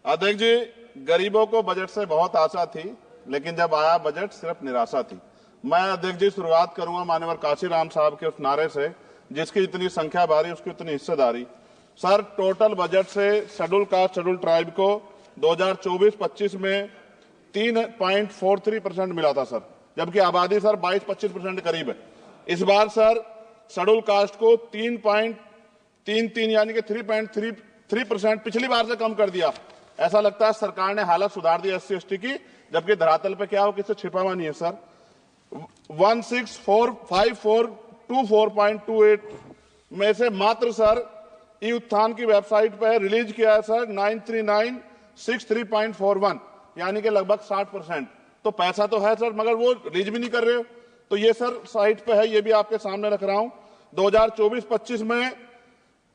अध्यक्ष जी, गरीबों को बजट से बहुत आशा थी, लेकिन जब आया बजट सिर्फ निराशा थी। मैं अध्यक्ष जी शुरुआत करूंगा माननीय काशीराम साहब के उस नारे से, जिसकी इतनी संख्या भारी उसकी उतनी हिस्सेदारी। सर, टोटल बजट से शेड्यूल कास्ट शेड्यूल ट्राइब को 2024-25 में 3.43% मिला था सर, जबकि आबादी सर 22-25% करीब है। इस बार सर शेड्यूल कास्ट को 3.33 यानी कि 3.33% पिछली बार से कम कर दिया। ऐसा लगता है सरकार ने हालत सुधार दी SC ST की, जबकि धरातल पे क्या हो किसी छिपा हुआ नहीं है सर। 1645424.28 में से मात्र सर ई उत्थान की वेबसाइट पर रिलीज किया है सर 93963.41 यानी कि लगभग 60%। तो पैसा तो है सर, मगर वो रिलीज भी नहीं कर रहे हो। तो ये सर साइट पे है, ये भी आपके सामने रख रहा हूं। 2024-25 में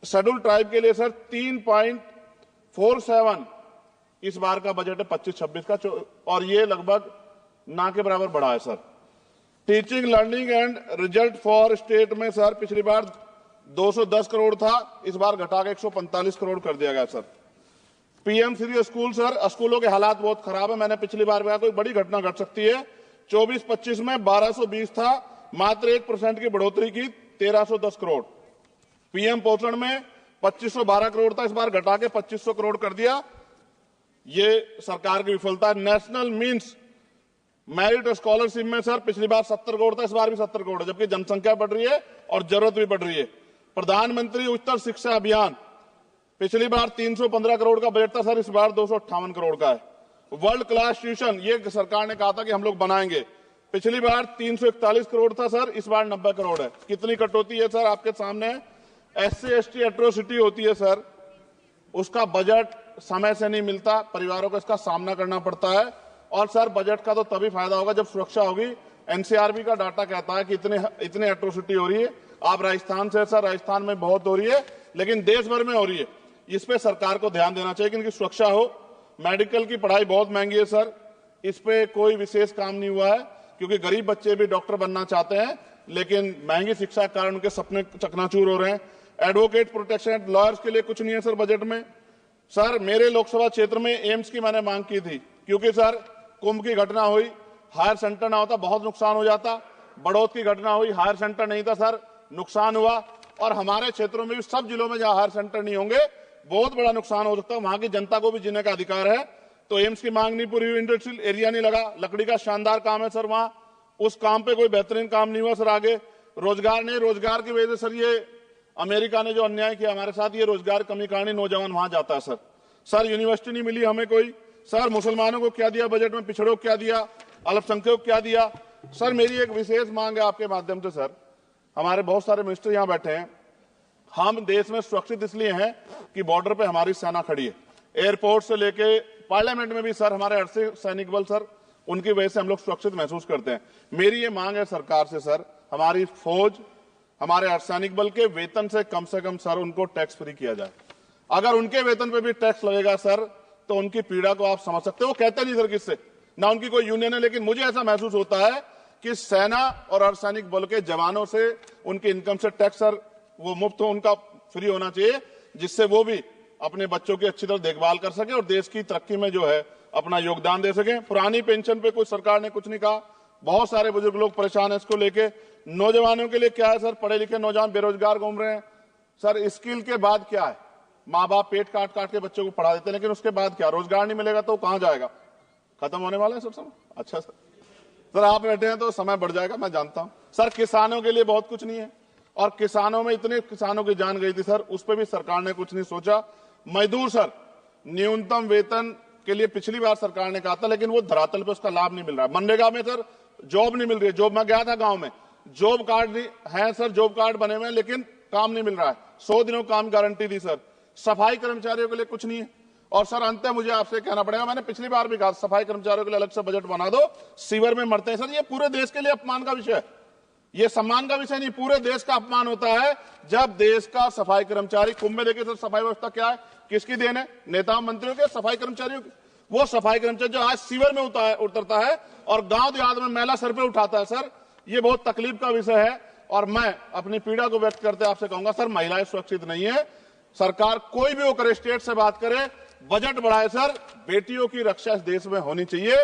शेड्यूल ट्राइब के लिए सर 3.47 इस बार का बजट है 25-26 का, और ये लगभग ना के बराबर बढ़ा है sir. Teaching learning and result for state में सर पिछली बार 210 करोड़ था, इस बार घटा के 145 करोड़ कर दिया गया sir. PM Shri school sir, स्कूलों के हालात बहुत खराब है। मैंने पिछली बार कहा कोई बड़ी घटना घट सकती है। 24-25 में 1220 था, मात्र 1% की बढ़ोतरी की 1310 करोड़। PM पोषण में 2512 करोड़ था, इस बार घटा के 2500 करोड़ कर दिया। ये सरकार की विफलता। नेशनल मीन्स मेरिट स्कॉलरशिप में सर पिछली बार 70 करोड़ था, इस बार भी 70 करोड़ है, जबकि जनसंख्या बढ़ रही है और जरूरत भी बढ़ रही है। प्रधानमंत्री उच्चतर शिक्षा अभियान पिछली बार 315 करोड़ का बजट था सर, इस बार 258 करोड़ का है। वर्ल्ड क्लास ट्यूशन ये सरकार ने कहा था कि हम लोग बनाएंगे, पिछली बार 341 करोड़ था सर, इस बार 90 करोड़ है। कितनी कटौती है सर आपके सामने। SC ST एट्रोसिटी होती है सर, उसका बजट समय से नहीं मिलता, परिवारों को इसका सामना करना पड़ता है। और सर बजट का तो तभी फायदा होगा जब सुरक्षा होगी। NCRB का डाटा कहता है कि इतने एट्रोसिटी हो रही है। आप राजस्थान से सर, राजस्थान में बहुत हो रही है, लेकिन देश भर में हो रही है। इस पे सरकार को ध्यान देना चाहिए कि इनकी सुरक्षा हो। मेडिकल की पढ़ाई बहुत महंगी है सर, इस पे कोई विशेष काम नहीं हुआ है, क्योंकि गरीब बच्चे भी डॉक्टर बनना चाहते हैं, लेकिन महंगी शिक्षा के कारण उनके सपने चकनाचूर हो रहे हैं। एडवोकेट प्रोटेक्शन लॉयर्स के लिए कुछ नहीं है सर बजट में। सर मेरे लोकसभा क्षेत्र में एम्स की मैंने मांग की थी, क्योंकि सर कुंभ की घटना हुई, हायर सेंटर ना होता बहुत नुकसान हो जाता। बड़ौद की घटना हुई, हायर सेंटर नहीं था सर, नुकसान हुआ। और हमारे क्षेत्रों में भी सब जिलों में जहां हायर सेंटर नहीं होंगे बहुत बड़ा नुकसान हो सकता है। वहां की जनता को भी जीने का अधिकार है। तो एम्स की मांग नहीं पूरी हुई, इंडस्ट्रियल एरिया नहीं लगा, लकड़ी का शानदार काम है सर वहां, उस काम पे कोई बेहतरीन काम नहीं हुआ सर। आगे रोजगार नहीं, रोजगार की वजह से सर ये अमेरिका ने जो अन्याय किया हमारे साथ, ये रोजगार कमी कारण नौजवान वहां जाता है सर। सर यूनिवर्सिटी नहीं मिली हमें कोई। सर मुसलमानों को क्या दिया बजट में, पिछड़ों को क्या दिया, अल्पसंख्यकों को क्या दिया। सर मेरी एक विशेष मांग है आपके माध्यम से सर, हमारे बहुत सारे मिनिस्टर यहां बैठे हैं, हम देश में सुरक्षित इसलिए हैं कि बॉर्डर पे हमारी सेना खड़ी है। एयरपोर्ट से लेके पार्लियामेंट में भी सर हमारे अर्धसैनिक सैनिक बल सर, उनकी वजह से हम लोग सुरक्षित महसूस करते हैं। मेरी ये मांग है सरकार से सर, हमारी फौज, हमारे अर्धसैनिक बल के वेतन से कम सर उनको टैक्स फ्री किया जाए। अगर उनके वेतन पे भी टैक्स लगेगा सर, तो उनकी पीड़ा को आप समझ सकते हो। वो कहते नहीं सर किससे, ना उनकी कोई यूनियन है, लेकिन मुझे ऐसा महसूस होता है कि सेना और अर्धसैनिक बल के जवानों से उनके इनकम से टैक्स सर वो मुफ्त हो, उनका फ्री होना चाहिए, जिससे वो भी अपने बच्चों की अच्छी तरह देखभाल कर सके और देश की तरक्की में जो है अपना योगदान दे सके। पुरानी पेंशन पे कुछ सरकार ने कुछ नहीं कहा, बहुत सारे बुजुर्ग लोग परेशान है इसको लेके। नौजवानों के लिए क्या है सर, पढ़े लिखे नौजवान बेरोजगार घूम रहे हैं सर। स्किल के बाद क्या है, माँ बाप पेट काट काट के बच्चों को पढ़ा देते हैं, लेकिन उसके बाद क्या, रोजगार नहीं मिलेगा तो कहां जाएगा, खत्म होने वाला है सब समय। अच्छा सर आप बैठे हैं तो समय बढ़ जाएगा, मैं जानता हूं सर। किसानों के लिए बहुत कुछ नहीं है, और किसानों में इतने किसानों की जान गई थी सर, उस पर भी सरकार ने कुछ नहीं सोचा। मजदूर सर, न्यूनतम वेतन के लिए पिछली बार सरकार ने कहा था, लेकिन वो धरातल पे उसका लाभ नहीं मिल रहा है। मनरेगा में सर जॉब नहीं मिल रही है, जॉब में गया था गांव में, जॉब कार्ड है सर, जॉब कार्ड बने हुए हैं, लेकिन काम नहीं मिल रहा है। 100 दिनों काम गारंटी दी सर। सफाई कर्मचारियों के लिए कुछ नहीं है। और सर अंत में मुझे आपसे कहना पड़ेगा, मैंने पिछली बार भी कहा सफाई कर्मचारियों के लिए अलग से बजट बना दो, सीवर में मरते हैं सर। ये पूरे देश के लिए अपमान का विषय है, ये सम्मान का विषय नहीं, पूरे देश का अपमान होता है जब देश का सफाई कर्मचारी। कुंभ में देखिए सर सफाई व्यवस्था क्या है, किसकी देन है, नेताओं मंत्रियों के, सफाई कर्मचारियों की। वो सफाई कर्मचारी जो आज सीवर में उतरता है और गांव देहात में मैला सर पे उठाता है सर, ये बहुत तकलीफ का विषय है। और मैं अपनी पीड़ा को व्यक्त करते आपसे कहूंगा सर, महिलाएं सुरक्षित नहीं है। सरकार कोई भी वो करे, स्टेट से बात करे, बजट बढ़ाए सर। बेटियों की रक्षा इस देश में होनी चाहिए।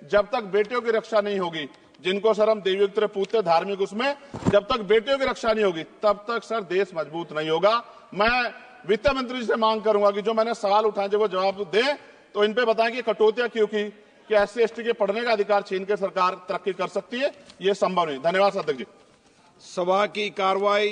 जब तक बेटियों की रक्षा नहीं होगी, जिनको सर हम देवयुक्त पूछते धार्मिक, उसमें जब तक बेटियों की रक्षा नहीं होगी तब तक सर देश मजबूत नहीं होगा। मैं वित्त मंत्री से मांग करूंगा कि जो मैंने सवाल उठाए जब वो जवाब दें तो इन पे बताएं कि कटौतियां क्यों की, कि SC/ST के पढ़ने का अधिकार छीन के सरकार तरक्की कर सकती है, ये संभव नहीं। धन्यवाद अध्यक्ष जी। सभा की कार्रवाई